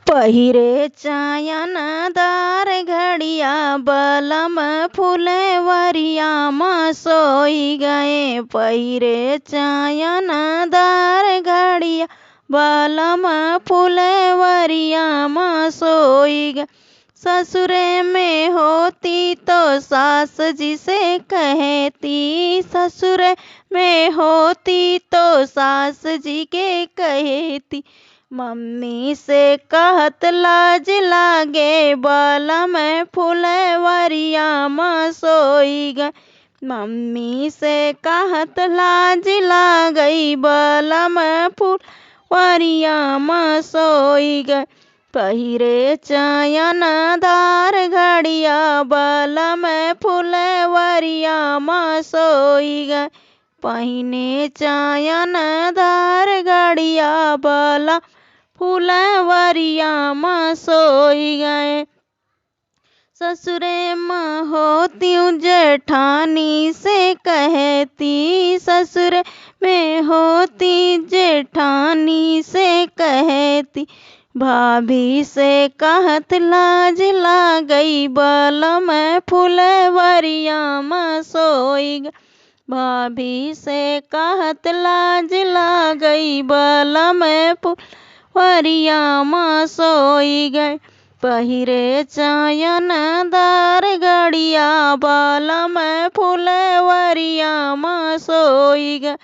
पहिरे चायनदार घड़िया बलम फुलवरिया में सोई गए। पहिरे चायनदार घड़िया बलम फुलवरिया में सोई गए। ससुरे में होती तो सास जी से कहती, ससुरे में होती तो सास जी के कहती। मम्मी से कहत लाज लागे बलम फुलवरिया में सोई गए। मम्मी से कहत लाज लागई बलम फुलवरिया में सोई गए। पहिरे चायनदार घड़िया बलम फुलवरिया में सोई गए। पहिने चायनदार घड़िया बलम फुलवरिया में सोई गए। ससुरे में होती जेठानी से कहती, ससुरे में होती जेठानी से कहती। भाभी से कहत लाज लागई बलम फुलवरिया में सोई गए। भाभी से कहत लाज लागई बलम फुलवरिया में सोई गए। पहिरे चायनदार घड़िया बलम फुलवरिया में सोई गए।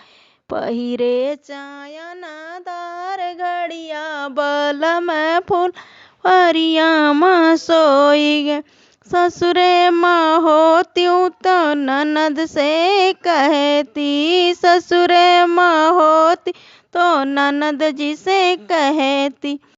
पहिरे चायनदार घड़िया बलम फुलवरिया में सोई गए। ससुरे में होत्यूं तो ननद से कहती, ससुरे में होती तो ननद जी से कहती।